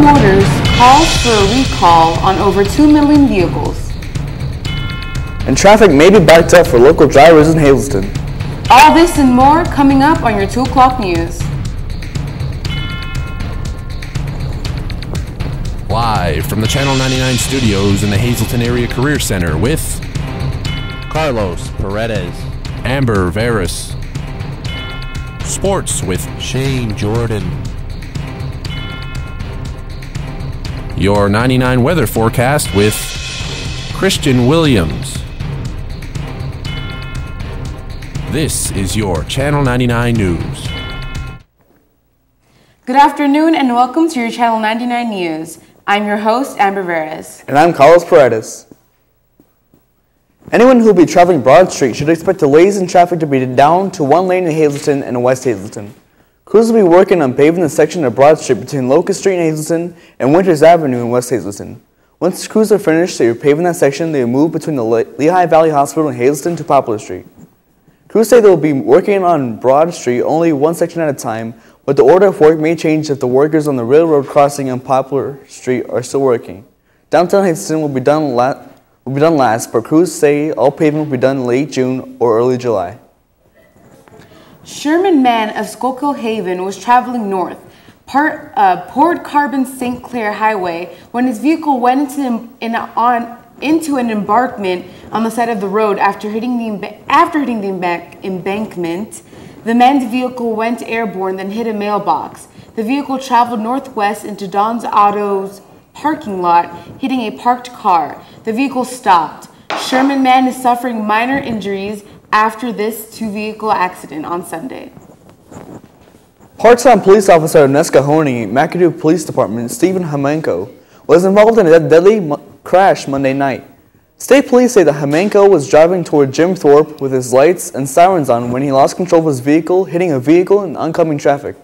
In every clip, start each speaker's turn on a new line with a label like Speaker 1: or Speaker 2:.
Speaker 1: Motors calls for a recall on over 2 million vehicles.
Speaker 2: And traffic may be backed up for local drivers in Hazleton.
Speaker 1: All this and more coming up on your 2 o'clock news.
Speaker 3: Live from the Channel 99 studios in the Hazleton Area Career Center with
Speaker 4: Carlos Paredes,
Speaker 3: Amber Veras. Sports with
Speaker 4: Shane Jordan.
Speaker 3: your 99 weather forecast with Christian Williams. This is your Channel 99 News.
Speaker 1: Good afternoon and welcome to your Channel 99 News. I'm your host, Amber Veras.
Speaker 2: And I'm Carlos Paredes. Anyone who will be traveling Broad Street should expect delays in traffic to be down to 1 lane in Hazleton and West Hazleton. Crews will be working on paving the section of Broad Street between Locust Street in Hazleton and Winters Avenue in West Hazleton. Once crews are finished paving that section, they will move between the Lehigh Valley Hospital in Hazleton to Poplar Street. Crews say they will be working on Broad Street only one section at a time, but the order of work may change if the workers on the railroad crossing on Poplar Street are still working. Downtown Hazleton will be done last, but crews say all paving will be done late June or early July.
Speaker 1: Sherman Mann of Schuylkill Haven was traveling north, Port Carbon St. Clair Highway, when his vehicle went into an embankment on the side of the road after hitting the embankment. The man's vehicle went airborne, then hit a mailbox. The vehicle traveled northwest into Don's Auto's parking lot, hitting a parked car. The vehicle stopped. Sherman Mann is suffering minor injuries after this two-vehicle accident on Sunday.
Speaker 2: Part-time police officer of Nescahoning, McAdoo Police Department, Stephen Hamenko, was involved in a deadly crash Monday night. State police say that Hamenko was driving toward Jim Thorpe with his lights and sirens on when he lost control of his vehicle, hitting a vehicle in oncoming traffic.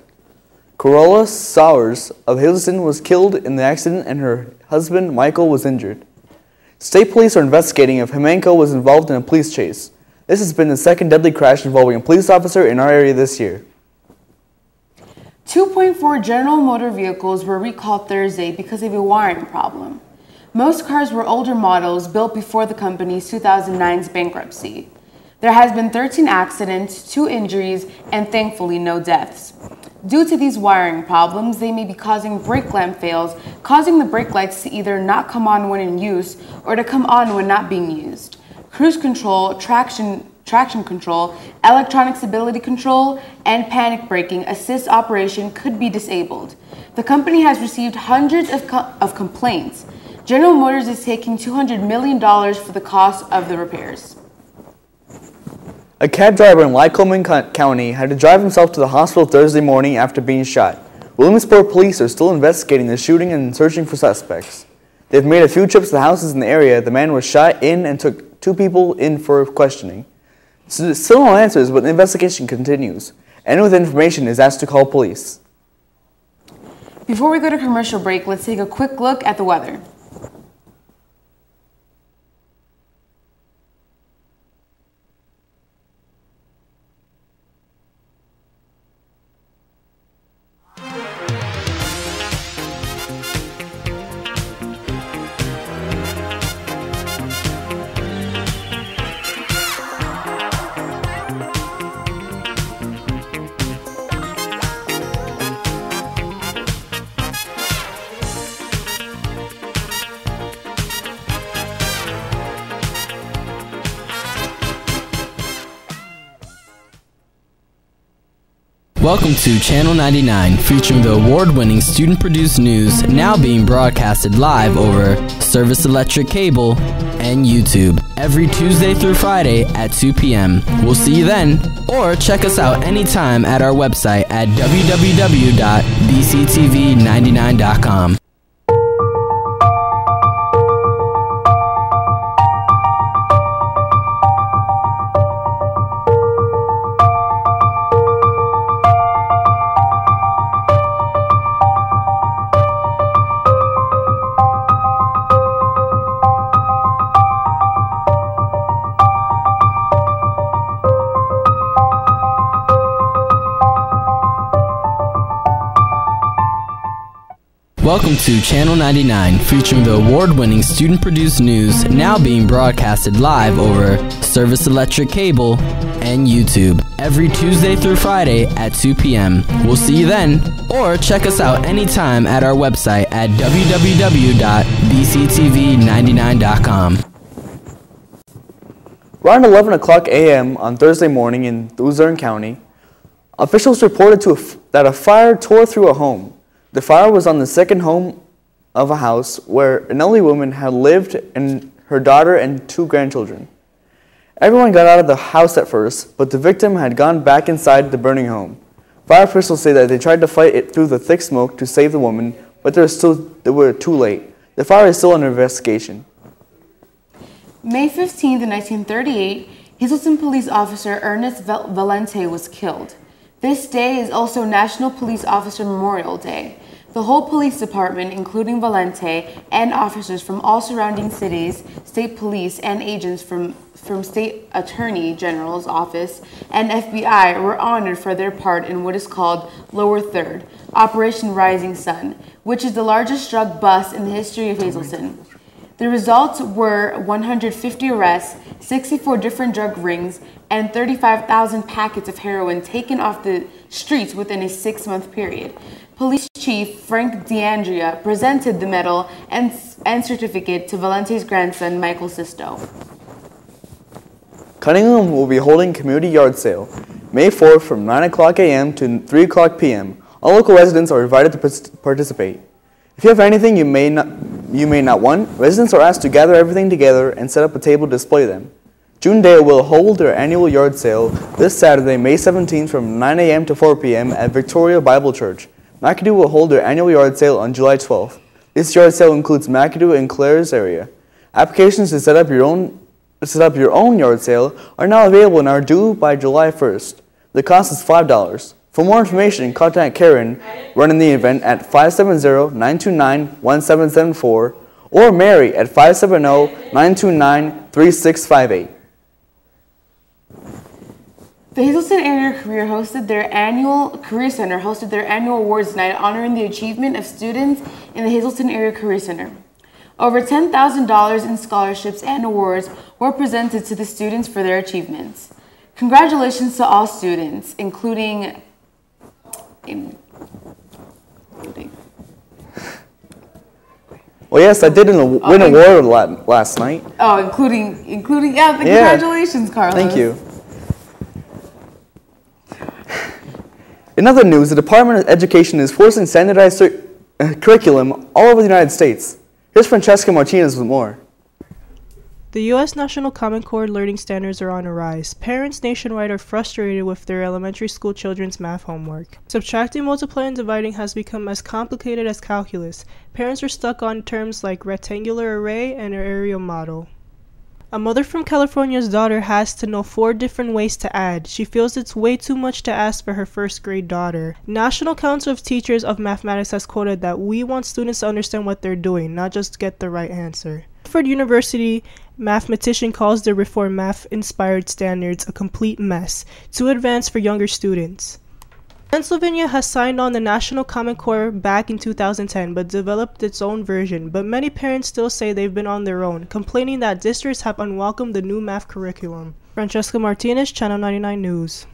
Speaker 2: Corolla Sowers of Hazleton was killed in the accident and her husband, Michael, was injured. State police are investigating if Hamenko was involved in a police chase. This has been the second deadly crash involving a police officer in our area this year.
Speaker 1: 2.4 General Motor vehicles were recalled Thursday because of a wiring problem. Most cars were older models built before the company's 2009's bankruptcy. There has been 13 accidents, 2 injuries, and thankfully no deaths. Due to these wiring problems, they may be causing brake lamp fails, causing the brake lights to either not come on when in use or to come on when not being used. Cruise control, traction control, electronic stability control, and panic braking assist operation could be disabled. The company has received hundreds of complaints. General Motors is taking $200 million for the cost of the repairs.
Speaker 2: A cab driver in Lycoming County had to drive himself to the hospital Thursday morning after being shot. Williamsport police are still investigating the shooting and searching for suspects. They've made a few trips to houses in the area. The man was shot in and took 2 people in for questioning. Still no answers, but the investigation continues. Anyone with information is asked to call police.
Speaker 1: Before we go to commercial break, let's take a quick look at the weather.
Speaker 5: Welcome to Channel 99, featuring the award-winning student-produced news now being broadcasted live over Service Electric Cable and YouTube every Tuesday through Friday at 2 p.m. We'll see you then, or check us out anytime at our website at www.bctv99.com. Welcome to Channel 99, featuring the award-winning student-produced news now being broadcasted live over Service Electric Cable and YouTube every Tuesday through Friday at 2 p.m. We'll see you then, or check us out anytime at our website at www.bctv99.com.
Speaker 2: Around 11 o'clock a.m. on Thursday morning in Luzerne County, officials reported that a fire tore through a home. The fire was on the second home of a house where an elderly woman had lived and her daughter and 2 grandchildren. Everyone got out of the house at first, but the victim had gone back inside the burning home. Fire officials say that they tried to fight it through the thick smoke to save the woman, but they were too late. The fire is still under investigation.
Speaker 1: May 15, 1938, Hazleton police officer Ernest Valente was killed. This day is also National Police Officer Memorial Day. The whole police department, including Valente and officers from all surrounding cities, state police, and agents from State Attorney General's office and FBI were honored for their part in what is called Lower Third, Operation Rising Sun, which is the largest drug bust in the history of Hazleton. The results were 150 arrests, 64 different drug rings, and 35,000 packets of heroin taken off the streets within a 6-month period. Police Chief Frank DeAndrea presented the medal and certificate to Valente's grandson, Michael Sisto.
Speaker 2: Cunningham will be holding community yard sale May 4th from 9 o'clock a.m. to 3 o'clock p.m. All local residents are invited to participate. If you have anything you may not want, residents are asked to gather everything together and set up a table to display them. Junedale will hold their annual yard sale this Saturday, May 17th from 9 a.m. to 4 p.m. at Victoria Bible Church. McAdoo will hold their annual yard sale on July 12th. This yard sale includes McAdoo and Clare's area. Applications to set up your own yard sale are now available and are due by July 1st. The cost is $5. For more information, contact Karen running the event at 570-929-1774 or Mary at 570-929-3658.
Speaker 1: The Hazleton Area Career Center hosted their annual awards night honoring the achievement of students in the Hazleton Area Career Center. Over $10,000 in scholarships and awards were presented to the students for their achievements. Congratulations to all students, including
Speaker 2: Well, yes, I did win an award last night.
Speaker 1: Oh, including congratulations, Carlos.
Speaker 2: Thank you. In other news, the Department of Education is forcing standardized curriculum all over the United States. Here's Francesca Martinez with more.
Speaker 6: The U.S. National Common Core learning standards are on a rise. Parents nationwide are frustrated with their elementary school children's math homework. Subtracting, multiplying, and dividing has become as complicated as calculus. Parents are stuck on terms like rectangular array and area model. A mother from California's daughter has to know 4 different ways to add. She feels it's way too much to ask for her first grade daughter. National Council of Teachers of Mathematics has quoted that we want students to understand what they're doing, not just get the right answer. Stanford University mathematician calls the reformed math-inspired standards a complete mess, too advanced for younger students. Pennsylvania has signed on the National Common Core back in 2010 but developed its own version, but many parents still say they've been on their own, complaining that districts have unwelcomed the new math curriculum. Francesca Martinez, Channel 99 News.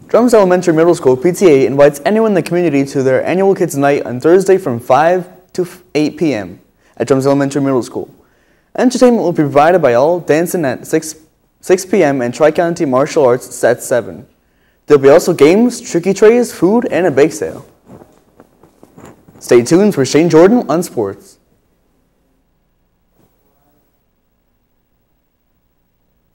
Speaker 2: Drums Elementary Middle School PTA invites anyone in the community to their annual Kids Night on Thursday from 5 to 8 p.m. at Drums Elementary Middle School. Entertainment will be provided by all dancing at 6 p.m. and Tri-County Martial Arts at 7. There'll be also games, tricky trays, food, and a bake sale. Stay tuned for Shane Jordan on sports.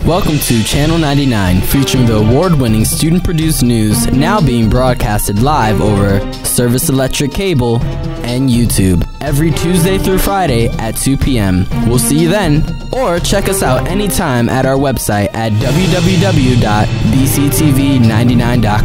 Speaker 5: Welcome to Channel 99, featuring the award-winning student-produced news now being broadcasted live over Service Electric Cable and YouTube every Tuesday through Friday at 2 p.m. We'll see you then, or check us out anytime at our website at www.bctv99.com.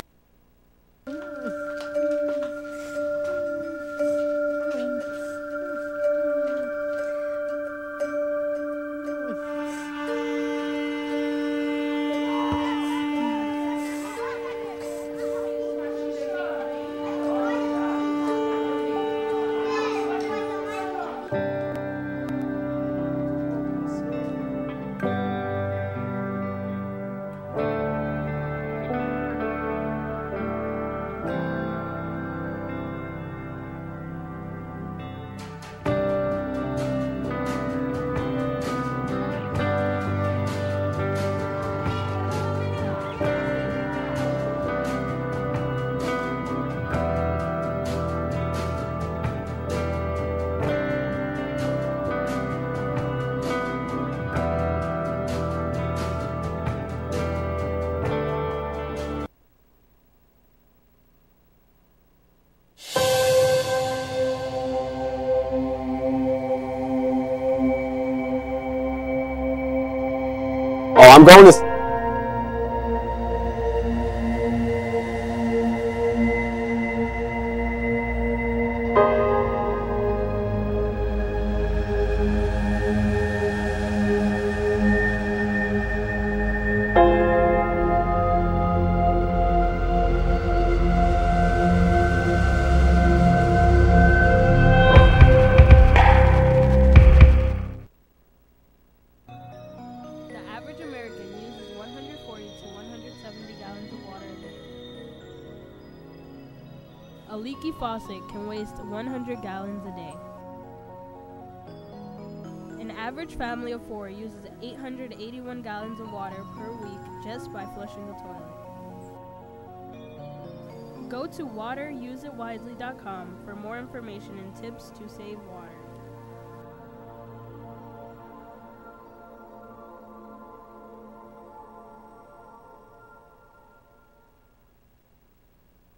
Speaker 7: Oh, I'm going to...
Speaker 8: A leaky faucet can waste 100 gallons a day. An average family of 4 uses 881 gallons of water per week just by flushing the toilet. Go to wateruseitwisely.com for more information and tips to save water.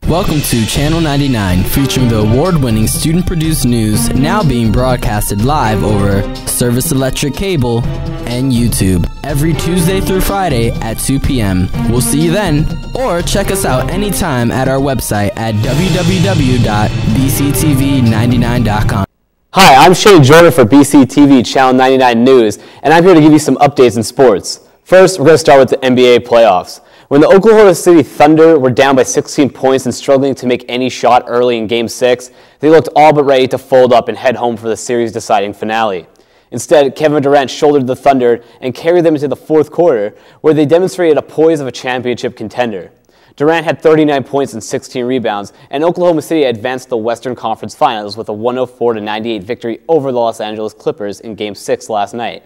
Speaker 5: Welcome to Channel 99, featuring the award-winning student-produced news now being broadcasted live over Service Electric Cable and YouTube every Tuesday through Friday at 2 p.m. We'll see you then, or check us out anytime at our website at www.bctv99.com.
Speaker 7: Hi, I'm Shane Jordan for BCTV Channel 99 News, and I'm here to give you some updates in sports. First, we're going to start with the NBA playoffs. When the Oklahoma City Thunder were down by 16 points and struggling to make any shot early in Game 6, they looked all but ready to fold up and head home for the series-deciding finale. Instead, Kevin Durant shouldered the Thunder and carried them into the fourth quarter, where they demonstrated a poise of a championship contender. Durant had 39 points and 16 rebounds, and Oklahoma City advanced to the Western Conference Finals with a 104-98 victory over the Los Angeles Clippers in Game 6 last night.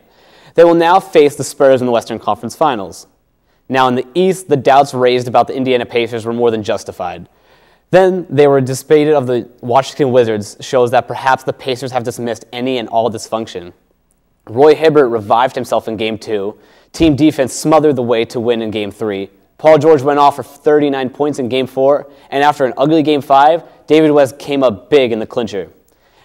Speaker 7: They will now face the Spurs in the Western Conference Finals. Now in the East, the doubts raised about the Indiana Pacers were more than justified. Then they were dissipated of the Washington Wizards shows that perhaps the Pacers have dismissed any and all dysfunction. Roy Hibbert revived himself in Game 2. Team defense smothered the way to win in Game 3. Paul George went off for 39 points in Game 4, and after an ugly Game 5, David West came up big in the clincher.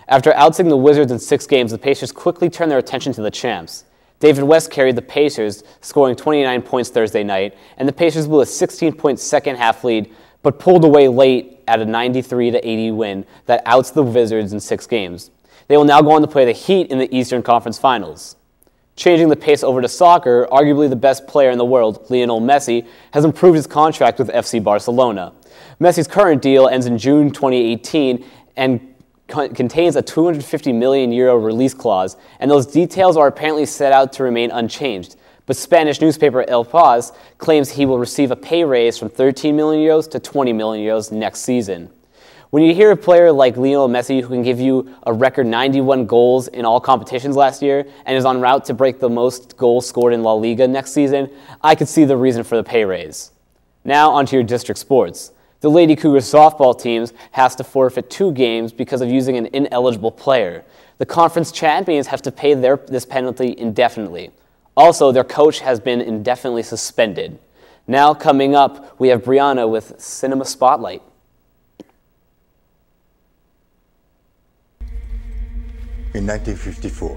Speaker 7: After outsing the Wizards in 6 games, the Pacers quickly turned their attention to the champs. David West carried the Pacers, scoring 29 points Thursday night, and the Pacers blew a 16-point second-half lead, but pulled away late at a 93-80 win that outs the Wizards in 6 games. They will now go on to play the Heat in the Eastern Conference Finals. Changing the pace over to soccer, arguably the best player in the world, Lionel Messi, has improved his contract with FC Barcelona. Messi's current deal ends in June 2018 and contains a €250 million release clause, and those details are apparently set out to remain unchanged. But Spanish newspaper El Paz claims he will receive a pay raise from €13 million to €20 million next season. When you hear a player like Lionel Messi, who can give you a record 91 goals in all competitions last year and is en route to break the most goals scored in La Liga next season, I could see the reason for the pay raise. Now onto your district sports. The Lady Cougars softball teams has to forfeit 2 games because of using an ineligible player. The conference champions have to pay this penalty indefinitely. Also, their coach has been indefinitely suspended. Now coming up, we have Brianna with Cinema Spotlight.
Speaker 9: In 1954,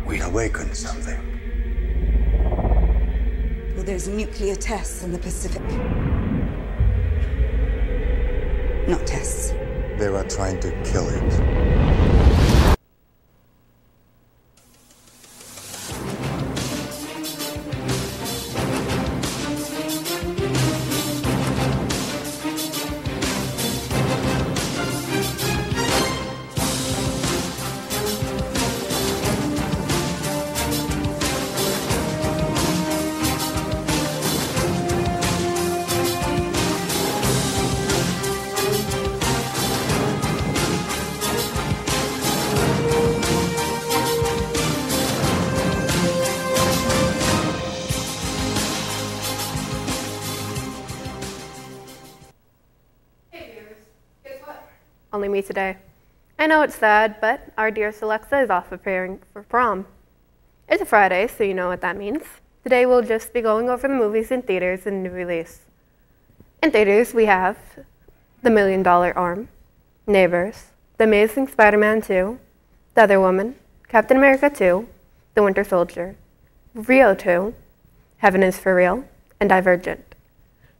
Speaker 9: we awakened something.
Speaker 10: Well, there's nuclear tests in the Pacific. Not tests.
Speaker 9: They were trying to kill it.
Speaker 11: Only me today. I know it's sad, but our dearest Alexa is off preparing for prom. It's a Friday, so you know what that means. Today we'll just be going over the movies in theaters and new release. In theaters we have The $1 Million Arm, Neighbors, The Amazing Spider-Man 2, The Other Woman, Captain America 2, The Winter Soldier, Rio 2, Heaven is for Real, and Divergent.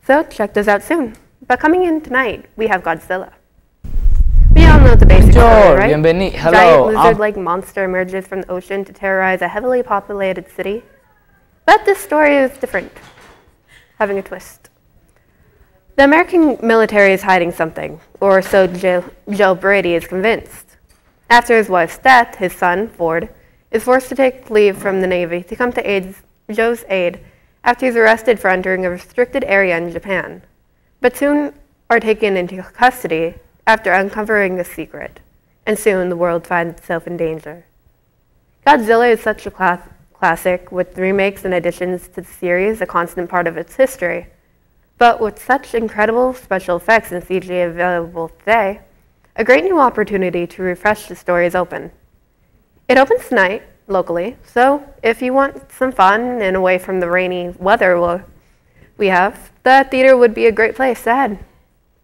Speaker 11: So check those out soon. But coming in tonight, we have Godzilla. We all know the basic story, right?
Speaker 5: Hello.
Speaker 11: Giant lizard-like monster emerges from the ocean to terrorize a heavily populated city. But this story is different, having a twist. The American military is hiding something, or so Joe Brady is convinced. After his wife's death, his son, Ford, is forced to take leave from the Navy to come to Joe's aid after he's arrested for entering a restricted area in Japan, but soon are taken into custody after uncovering the secret, and soon the world finds itself in danger. Godzilla is such a classic, with remakes and additions to the series a constant part of its history. But with such incredible special effects and CG available today, a great new opportunity to refresh the story is open. It opens tonight, locally, so if you want some fun and away from the rainy weather we have, the theater would be a great place to head.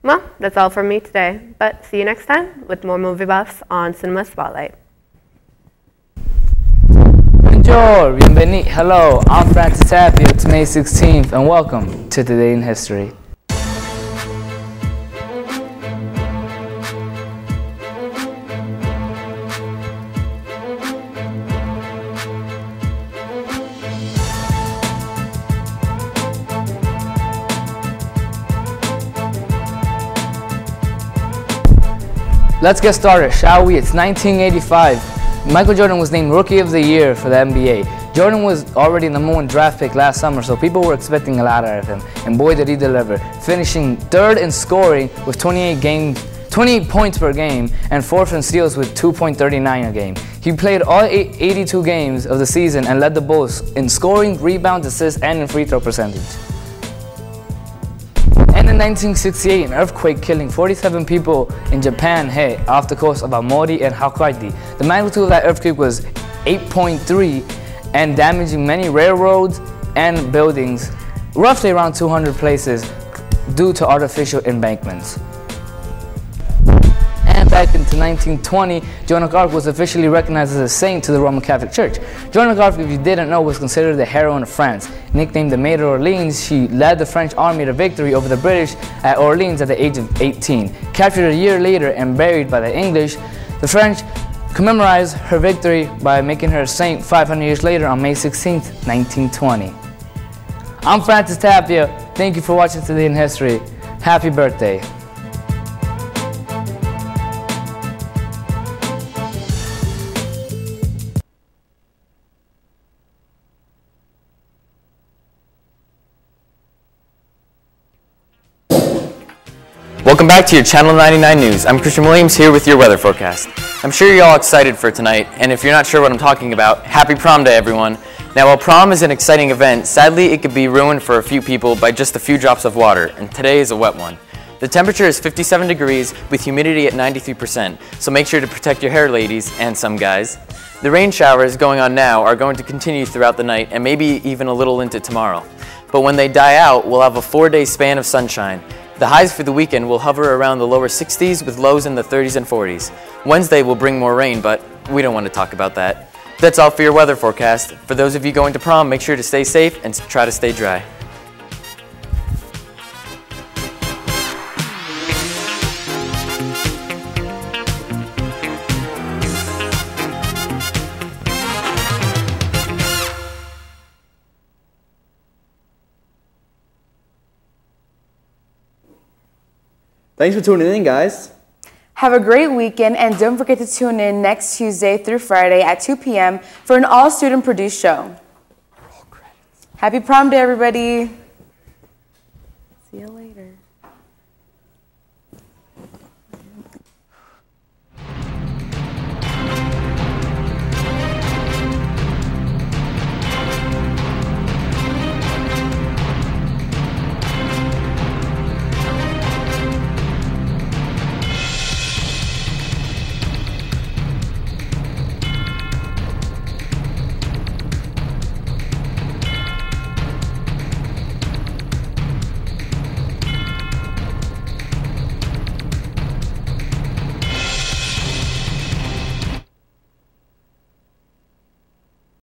Speaker 11: Well, that's all from me today, but see you next time with more movie buffs on Cinema Spotlight.
Speaker 5: Bonjour, bienvenido. Hello, I'm Francis Tapia. It's May 16th, and welcome to Today in History. Let's get started, shall we? It's 1985. Michael Jordan was named Rookie of the Year for the NBA. Jordan was already the #1 draft pick last summer, so people were expecting a lot out of him. And boy, did he deliver, finishing 3rd in scoring with 28 points per game, and 4th in steals with 2.39 a game. He played all 82 games of the season and led the Bulls in scoring, rebounds, assists, and in free throw percentage. And in 1968, an earthquake killing 47 people in Japan hit off the coast of Aomori and Hokkaido. The magnitude of that earthquake was 8.3 and damaging many railroads and buildings, roughly around 200 places, due to artificial embankments. And back into 1920, Joan of Arc was officially recognized as a saint to the Roman Catholic Church. Joan of Arc, if you didn't know, was considered the heroine of France. Nicknamed the Maid of Orleans, she led the French army to victory over the British at Orleans at the age of 18. Captured a year later and buried by the English, the French commemorized her victory by making her a saint 500 years later on May 16th, 1920. I'm Francis Tapia. Thank you for watching Today in History. Happy birthday.
Speaker 12: Welcome back to your Channel 99 News. I'm Christian Williams here with your weather forecast. I'm sure you're all excited for tonight, and if you're not sure what I'm talking about, happy prom day, everyone. Now, while prom is an exciting event, sadly it could be ruined for a few people by just a few drops of water, and today is a wet one. The temperature is 57 degrees with humidity at 93%, so make sure to protect your hair, ladies, and some guys. The rain showers going on now are going to continue throughout the night and maybe even a little into tomorrow. But when they die out, we'll have a 4-day span of sunshine. The highs for the weekend will hover around the lower 60s with lows in the 30s and 40s. Wednesday will bring more rain, but we don't want to talk about that. That's all for your weather forecast. For those of you going to prom, make sure to stay safe and try to stay dry.
Speaker 2: Thanks for tuning in, guys.
Speaker 1: Have a great weekend, and don't forget to tune in next Tuesday through Friday at 2 p.m. for an all-student produced show. Happy prom day, everybody.